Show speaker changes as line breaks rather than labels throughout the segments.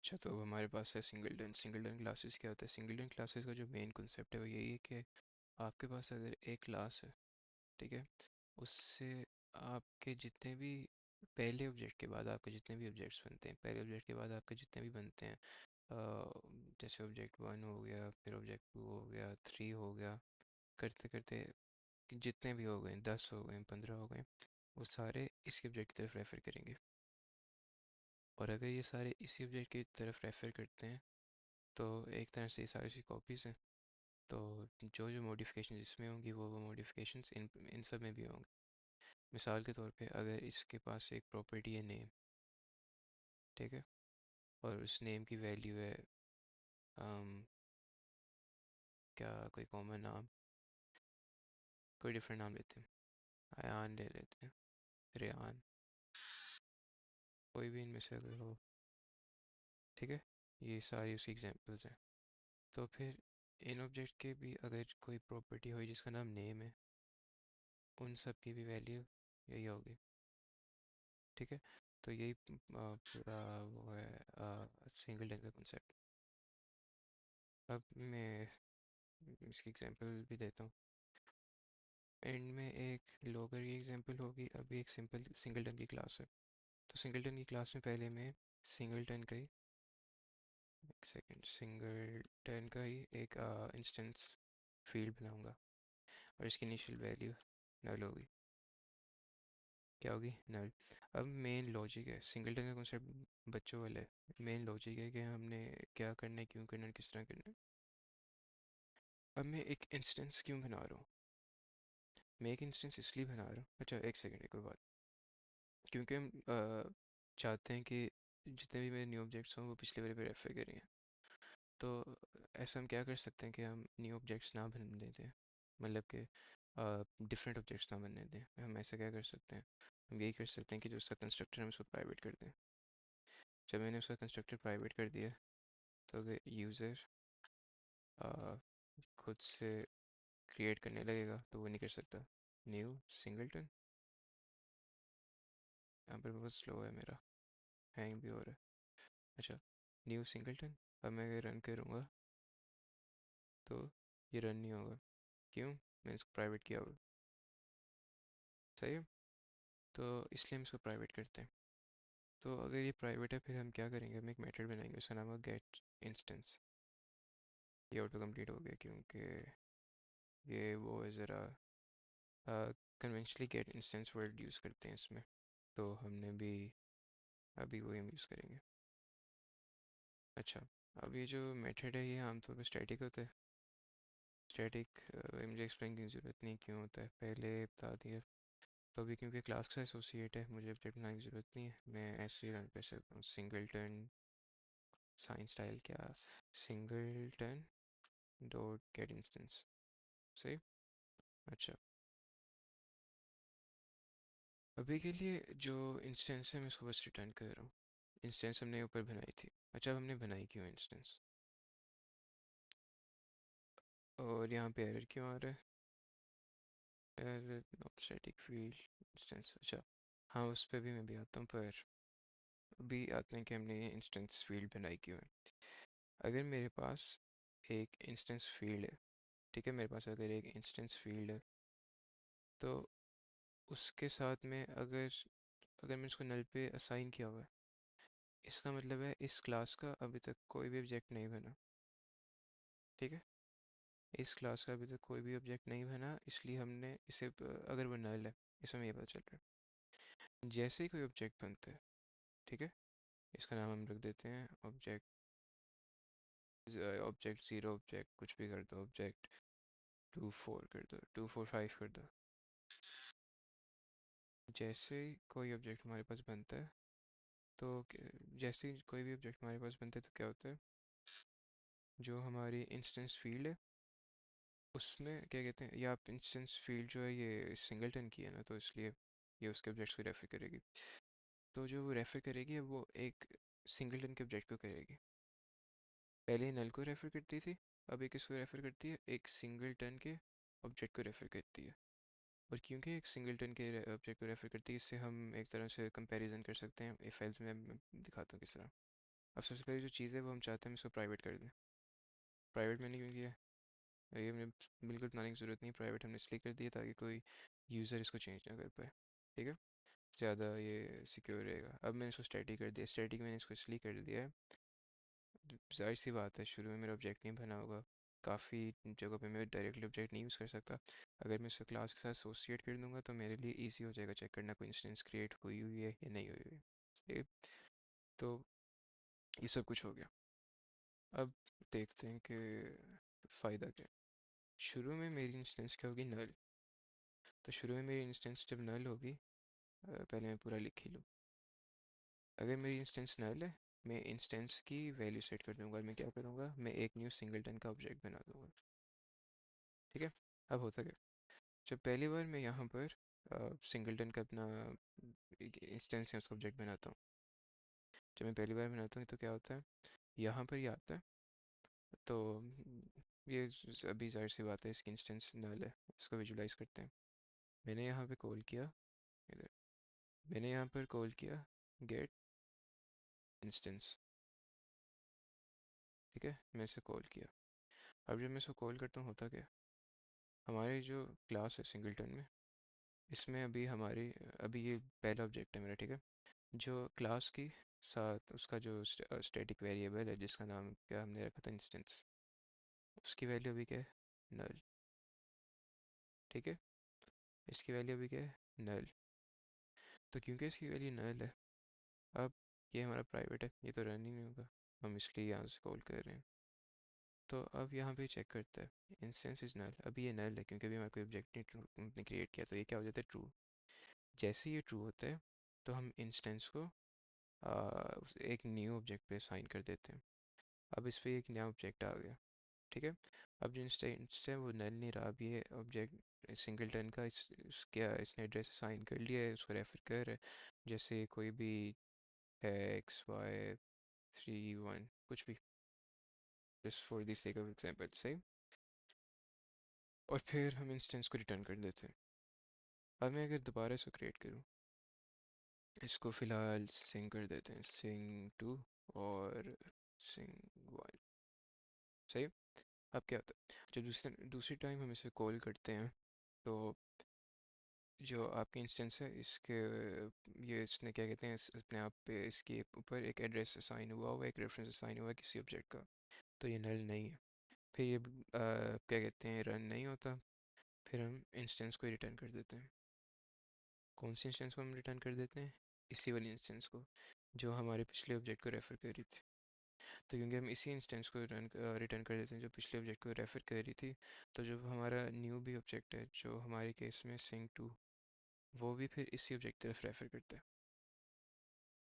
अच्छा, तो अब हमारे पास है सिंगलटन क्लासेस। क्या होता है सिंगलटन क्लासेस का जो मेन कॉन्सेप्ट है वो यही है कि आपके पास अगर एक क्लास है, ठीक है, उससे आपके जितने भी पहले ऑब्जेक्ट के बाद आपके जितने भी ऑब्जेक्ट्स बनते हैं, पहले ऑब्जेक्ट के बाद आपके जितने भी बनते हैं, जैसे ऑब्जेक्ट 1 हो गया, फिर ऑब्जेक्ट 2 हो गया, 3 हो गया, करते करते जितने भी हो गए, 10 हो गए, 15 हो गए, वो सारे इसी ऑब्जेक्ट की तरफ रेफर करेंगे। और अगर ये सारे इसी ऑब्जेक्ट की तरफ रेफर करते हैं तो एक तरह से ये सारी सी कॉपीज़ हैं। तो जो जो मॉडिफिकेशन इसमें होंगी वो मॉडिफिकेशंस इन इन सब में भी होंगे। मिसाल के तौर पे अगर इसके पास एक प्रॉपर्टी है नेम, ठीक है, और उस नेम की वैल्यू है क्या, कोई कॉमन नाम, कोई डिफरेंट नाम लेते हैं, अयान ले लेते हैं, रेयान, कोई भी इनमें से अगर हो, ठीक है, ये सारी उसकी एग्जांपल्स हैं। तो फिर इन ऑब्जेक्ट के भी अगर कोई प्रॉपर्टी हो जिसका नाम नेम है, उन सब की भी वैल्यू यही होगी, ठीक है। तो यही पूरा वो है सिंगल का कॉन्सेप्ट। अब मैं इसकी एग्जांपल भी देता हूँ। एंड में एक लोगर की एग्जांपल होगी, अभी एक सिंपल सिंगलटन की क्लास है। तो सिंगलटन की क्लास में पहले मैं सिंगलटन का ही एक सेकेंड सिंगलटन का ही एक इंस्टेंस फील्ड बनाऊंगा और इसकी इनिशियल वैल्यू नल होगी। क्या होगी? नल। अब मेन लॉजिक है, सिंगलटन का कॉन्सेप्ट बच्चों वाला है। मेन लॉजिक है कि हमने क्या करना है, क्यों करना है, किस तरह करना है। अब मैं एक इंस्टेंस क्यों बना रहा हूँ? मैं एक इंस्टेंस इसलिए बना रहा हूँ, अच्छा एक सेकंड, एक और बात। क्योंकि हम चाहते हैं कि जितने भी मेरे न्यू ऑब्जेक्ट्स हों वो पिछले वाले पे रेफर करें। तो ऐसा हम क्या कर सकते हैं कि हम न्यू ऑब्जेक्ट्स ना बनने देते हैं, मतलब कि डिफरेंट ऑब्जेक्ट्स ना बनने दें। हम ऐसा क्या कर सकते हैं, हम यही कर सकते हैं कि जो उसका कंस्ट्रक्टर है हम उसको प्राइवेट कर दें। जब मैंने उसका कंस्ट्रक्टर प्राइवेट कर दिया तो अगर यूज़र खुद से क्रिएट करने लगेगा तो वो नहीं कर सकता। न्यू सिंगलटन, यहाँ पर बहुत स्लो है मेरा, हैंग भी हो रहा है। अच्छा, न्यू सिंगलटन, अब मैं अगर रन करूँगा तो ये रन नहीं होगा। क्यों? मैंने इसको प्राइवेट किया हुआ। सही है, तो इसलिए हम इसको प्राइवेट करते हैं। तो अगर ये प्राइवेट है फिर हम क्या करेंगे, हम एक मेथड बनाएंगे, उसका नाम है गेट इंस्टेंस। ये ऑटो कंप्लीट हो गया क्योंकि ये वो है ज़रा conventionally get instance word use करते हैं इसमें, तो हमने भी अभी वही हम यूज़ करेंगे। अच्छा, अब ये जो मेथड है ये आमतौर पर स्टैटिक होता है। स्टैटिक मुझे एक्सप्लेन की ज़रूरत नहीं क्यों होता है, पहले बता दिया। तो अभी क्योंकि क्लास का एसोसिएट है मुझे अपडेट बनाने की ज़रूरत नहीं है, मैं ऐसे ही रन कर सकता हूँ सिंगलटन साइन स्टाइल, क्या, सिंगलटन डॉट गेट इंस्टेंस। सही। अच्छा, अभी के लिए जो इंस्टेंस है मैं उसको बस रिटर्न कर रहा हूँ। इंस्टेंस हमने ऊपर बनाई थी। अच्छा, अब हमने बनाई क्यों इंस्टेंस, और यहाँ पे एरर क्यों आ रहा है? Error not static field instance. अच्छा, हाँ उस पर भी मैं भी आता हूँ, पर अभी आते हैं कि हमने ये इंस्टेंस फील्ड बनाई क्यों है। अगर मेरे पास एक इंस्टेंस फील्ड है, ठीक है, मेरे पास अगर एक इंस्टेंस फील्ड है तो उसके साथ में अगर अगर मैंने उसको नल पे असाइन किया हुआ है, इसका मतलब है इस क्लास का अभी तक कोई भी ऑब्जेक्ट नहीं बना। ठीक है, इस क्लास का अभी तक कोई भी ऑब्जेक्ट नहीं बना, इसलिए हमने इसे अगर वो नल है, इसमें हमें ये पता चल रहा है। जैसे ही कोई ऑब्जेक्ट बनता है, ठीक है, इसका नाम हम रख देते हैं ऑब्जेक्ट, ऑब्जेक्ट ज़ीरो, ऑब्जेक्ट कुछ भी कर दो, ऑब्जेक्ट 2 4 कर दो, 2 4 5 कर दो। जैसे ही कोई ऑब्जेक्ट हमारे पास बनता है तो जैसे ही कोई भी ऑब्जेक्ट हमारे पास बनता है तो क्या होता है, जो हमारी इंस्टेंस फील्ड है उसमें क्या कहते हैं, या आप इंस्टेंस फील्ड जो है ये सिंगलटन की है ना, तो इसलिए ये उसके ऑब्जेक्ट्स को रेफर करेगी। तो जो वो रेफर करेगी वो एक सिंगलटन के ऑब्जेक्ट को करेगी। पहले नल को रेफर करती थी, अब एक किसको रेफर करती है, एक सिंगलटन के ऑब्जेक्ट को रेफर करती है। और क्योंकि एक सिंगलटन के ऑब्जेक्ट को रेफर करती है, इससे हम एक तरह से कंपैरिजन कर सकते हैं इफ एल्स में। मैं दिखाता हूँ किस तरह। अब सबसे पहली जो चीज़ है वो हम चाहते हैं हम इसको प्राइवेट कर दें। प्राइवेट मैंने क्यों किया है? ये हमें बिल्कुल बनाने की ज़रूरत नहीं, प्राइवेट हमने इसलिए कर दिया ताकि कोई यूज़र इसको चेंज ना कर पाए। ठीक है, ज़्यादा ये सिक्योर रहेगा। अब मैंने इसको स्टैटिक कर दिया। स्टैटिक मैंने इसको इसलिए कर दिया है, जाहिर सी बात है शुरू में मेरा ऑब्जेक्ट नहीं बना होगा, काफ़ी जगह पे मैं डायरेक्टली ऑब्जेक्ट नहीं यूज़ कर सकता। अगर मैं इसको क्लास के साथ एसोसिएट कर दूंगा तो मेरे लिए इजी हो जाएगा चेक करना कोई इंस्टेंस क्रिएट हुई हुई है या नहीं हुई हुई है। तो ये सब कुछ हो गया। अब देखते हैं कि फ़ायदा क्या है। शुरू में मेरी इंस्टेंस क्या होगी, नल। तो शुरू में मेरी इंस्टेंस जब नल होगी, पहले मैं पूरा लिख ही लूँ। अगर मेरी इंस्टेंस नल है, मैं इंस्टेंस की वैल्यू सेट कर दूंगा और मैं क्या करूँगा, मैं एक न्यू सिंगलटन का ऑब्जेक्ट बना दूंगा। ठीक है, अब होता क्या, जब पहली बार मैं यहाँ पर सिंगलटन का अपना इंस्टेंस या उसका ऑब्जेक्ट बनाता हूँ, जब मैं पहली बार बनाता हूँ तो क्या होता है, यहाँ पर ही आता है। तो ये अभी जाहिर सी बात है इसकी इंस्टेंस नल है, इसको विजुलाइज करते हैं। मैंने यहाँ पे कॉल किया, इधर मैंने यहाँ पर कॉल किया गेट इंस्टेंस। ठीक है, मैं इसे कॉल किया। अब जब मैं इसको कॉल करता हूँ होता क्या, हमारी जो क्लास है सिंगलटन में, इसमें अभी ये पहला ऑब्जेक्ट है मेरा। ठीक है, जो क्लास की साथ उसका जो स्टैटिक वेरिएबल है जिसका नाम क्या हमने रखा था इंस्टेंस, उसकी वैल्यू अभी क्या है, नल। ठीक है, इसकी वैल्यू अभी क्या है, नल। तो क्योंकि इसकी वैल्यू नल है, अब ये हमारा प्राइवेट है, ये तो रन ही नहीं होगा, हम इसलिए यहाँ से कॉल कर रहे हैं। तो अब यहाँ पे चेक करता है इंस्टेंस इज नल। अभी ये नल है क्योंकि अभी हमारा कोई ऑब्जेक्ट नहीं क्रिएट किया, तो ये क्या हो जाता है, ट्रू। जैसे ये ट्रू होता है तो हम इंस्टेंस को एक न्यू ऑब्जेक्ट पे असाइन कर देते हैं। अब इस पे एक नया ऑब्जेक्ट आ गया। ठीक है, अब जो इंस्टेंस है वो नल नहीं रहा, अब ये ऑब्जेक्ट सिंगलटन का क्या इसने एड्रेस असाइन कर लिया है, उसको रेफर कर रहा है, जैसे कोई भी है x y 3 1 कुछ भी, just for the sake of example से। और फिर हम इंस्टेंस को रिटर्न कर देते हैं। अब मैं अगर दोबारा इसको क्रिएट करूँ, इसको फ़िलहाल सिंग कर देते हैं, sing2 और sing1। सही। अब क्या होता है, जब दूसरी टाइम हम इसे कॉल करते हैं तो जो आपकी इंस्टेंस है इसके ये इसने क्या कहते हैं अपने आप पे इसके ऊपर एक एड्रेस असाइन हुआ हुआ, एक रेफरेंस असाइन हुआ है किसी ऑब्जेक्ट का, तो ये नल नहीं है। फिर ये क्या कहते हैं रन नहीं होता, फिर हम इंस्टेंस को रिटर्न कर देते हैं। कौन सी इंस्टेंस को हम रिटर्न कर देते हैं, इसी वाली इंस्टेंस को जो हमारे पिछले ऑब्जेक्ट को रेफर कर रही थी। तो क्योंकि हम इसी इंस्टेंस को रिटर्न कर देते हैं जो पिछले ऑब्जेक्ट को रेफर कर रही थी, तो जो हमारा न्यू भी ऑब्जेक्ट है जो हमारे केस में sing2, वो भी फिर इसी ऑब्जेक्ट तरफ रेफर करता है।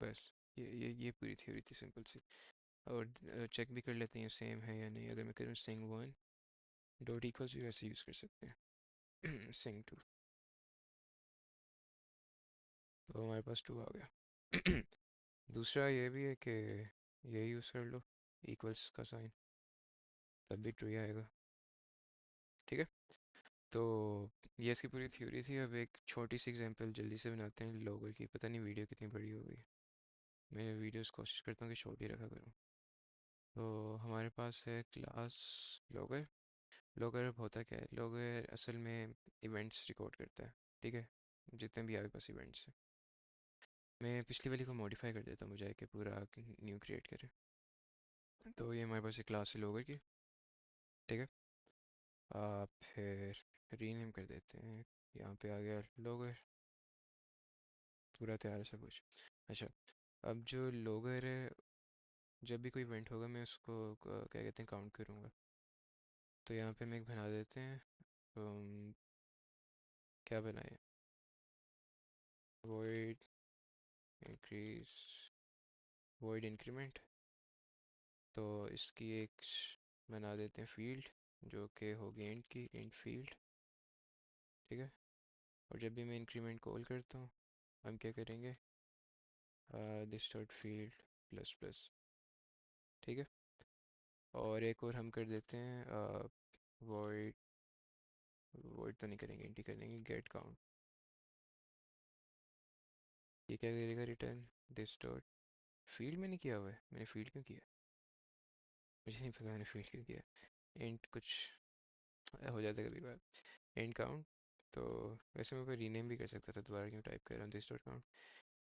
बस ये पूरी थ्योरी थी सिंपल सी। और चेक भी कर लेते हैं सेम है या नहीं। अगर मैं करूँ sing1 डॉट इक्वल्स भी वैसे यूज़ कर सकते हैं sing2, तो हमारे पास 2 आ गया। दूसरा ये भी है कि ये यूज़ कर लो इक्वल्स का साइन, तब भी ट्रू ही आएगा। ठीक है, तो ये इसकी पूरी थ्योरी थी। अब एक छोटी सी एग्जांपल जल्दी से बनाते हैं लोगर की। पता नहीं वीडियो कितनी बड़ी हो गई, मैं वीडियोस कोशिश करता हूँ कि शॉर्ट ही रखा करूँ। तो हमारे पास है क्लास लोगर। लोगर अब होता क्या है, लोगर असल में इवेंट्स रिकॉर्ड करता है। ठीक है, जितने भी आपके पास इवेंट्स हैं, मैं पिछली वाली को मॉडिफाई कर देता हूँ मुझे कि पूरा न्यू क्रिएट करे। तो ये हमारे पास एक क्लास है लोगर की। ठीक है, फिर रीनेम कर देते हैं, यहाँ पे आ गया लोगर, पूरा तैयार है सब कुछ। अच्छा, अब जो लोगर है, जब भी कोई इवेंट होगा मैं उसको क्या कहते हैं काउंट करूँगा। तो यहाँ पे हम एक बना देते हैं, क्या बनाए, void increase void increment। तो इसकी एक बना देते हैं फील्ड जो कि होगी इंट की, इंट फील्ड। ठीक है, और जब भी मैं इंक्रीमेंट कॉल करता हूँ हम क्या करेंगे, this dot field plus plus. ठीक है, और एक और हम कर देते हैं void, void तो नहीं करेंगे, इंट ही करेंगे, गेट काउंट। ये क्या करेगा, रिटर्न दिस डॉट फील्ड में नहीं किया हुआ है, मैंने फील्ड क्यों किया? मुझे नहीं पता मैंने फील्ड क्यों किया। इंट कुछ हो जाता है कभी बार। Int count. तो वैसे मैं रीनेम भी कर सकता था, दोबारा क्यों टाइप कर रहा हूँ दिस डॉट काउंट।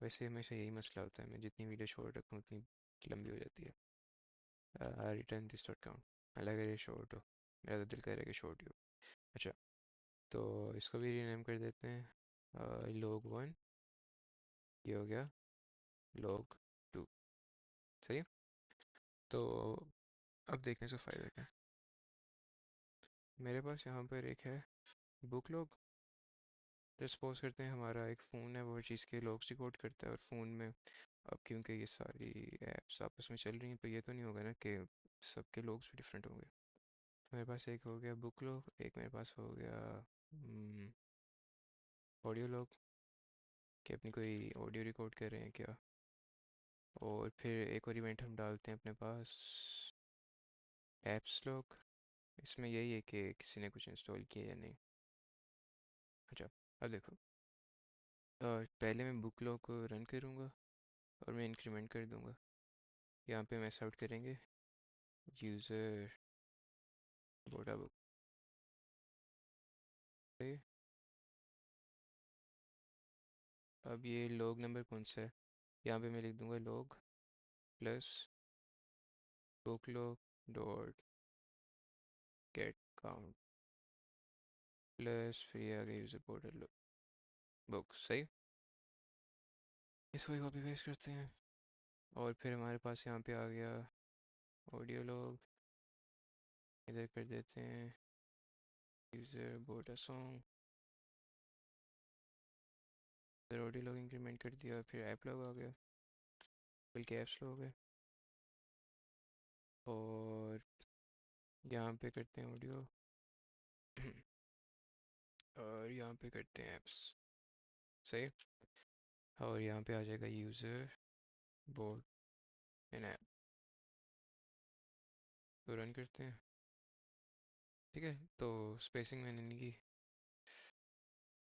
वैसे हमेशा यही मसला होता है, मैं जितनी वीडियो शॉर्ट रखूँ उतनी लंबी हो जाती है। रिटर्न दिस डॉट काउंट, हालांकि ये शॉर्ट हो, मेरा तो दिल कर रहा है कि शॉर्ट ही हो। अच्छा, तो इसको भी रीनेम कर देते हैं log 1, ये हो गया log 2। सही है? तो अब देखने से फ़ायदा क्या है। मेरे पास यहाँ पर एक है बुक log। तो सपोज करते हैं हमारा एक फ़ोन है, वो हर चीज़ के लॉग्स रिकॉर्ड करता है, और फ़ोन में अब क्योंकि ये सारी ऐप्स आपस में चल रही हैं, तो ये तो नहीं होगा ना कि सबके लॉग्स भी डिफरेंट होंगे। तो मेरे पास एक हो गया बुक लॉग, एक मेरे पास हो गया ऑडियो लॉग, कि अपनी कोई ऑडियो रिकॉर्ड कर रहे हैं क्या। और फिर एक और इवेंट हम डालते हैं अपने पास, ऐप्स लॉग। इसमें यही है कि किसी ने कुछ इंस्टॉल किया या नहीं। अच्छा, अब देखो, पहले मैं बुक लॉग को रन करूँगा और मैं इंक्रीमेंट कर दूँगा। यहाँ पे मैस आउट करेंगे यूज़र बोटा बुक। अब ये लॉग नंबर कौन सा है, यहाँ पे मैं लिख दूँगा log plus book log dot gate count plus, फिर ये आ गया यूज़र पोर्टल बुक। सही। इसको ही कॉपी पेस्ट करते हैं, और फिर हमारे पास यहाँ पे आ गया ऑडियो लॉग, इधर कर देते हैं यूज़र बोटा सॉन्ग, इधर ऑडियो लॉग इंक्रीमेंट कर दिया, फिर ऐप लॉग आ गया, बल्कि ऐप्स लॉग है। और यहाँ पे करते हैं ऑडियो और यहाँ पे करते हैं ऐप्स। सही। और यहाँ पे आ जाएगा यूज़र बोर्ड इन ऐप। तो रन करते हैं। ठीक है, तो स्पेसिंग मैंने नहीं की,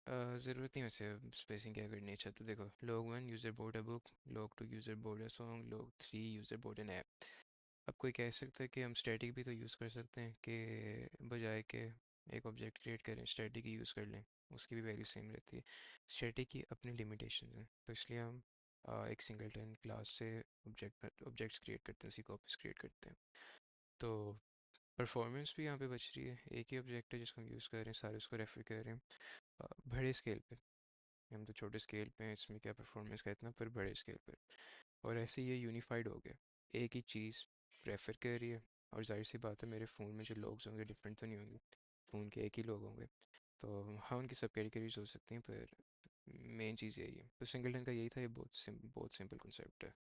ज़रूरत नहीं वैसे स्पेसिंग क्या करनी है। अच्छा, तो देखो log 1 user bought a book, log 2 user bought a song, log 3 user bought an app. अब कोई कह सकता है कि हम स्टैटिक भी तो यूज़ कर सकते हैं, कि बजाय के एक ऑब्जेक्ट क्रिएट करें स्टैटिक ही यूज़ कर लें, उसकी भी वैल्यू सेम रहती है। स्टैटिक की अपनी लिमिटेशन है, तो इसलिए हम एक सिंगलटन क्लास से ऑब्जेक्ट्स क्रिएट करते हैं, उसी कॉपीज क्रिएट करते हैं। तो परफॉर्मेंस भी यहाँ पे बच रही है, एक ही ऑब्जेक्ट है जिसको हम यूज़ कर रहे हैं, सारे उसको रेफर कर रहे हैं बड़े स्केल पे। हम तो छोटे स्केल पे हैं, इसमें क्या परफॉर्मेंस का इतना, पर बड़े स्केल पे। और ऐसे ये यूनिफाइड हो गया, एक ही चीज़ रेफर कर रही है। और जाहिर सी बात है मेरे फ़ोन में जो लोग होंगे डिफरेंट तो नहीं होंगे, फ़ोन के एक ही लोग होंगे। तो हाँ, उनकी सब कैटेगरीज हो सकती हैं, पर मेन चीज़ यही है। तो सिंगलटन का यही था, ये बहुत सिंपल कॉन्सेप्ट है।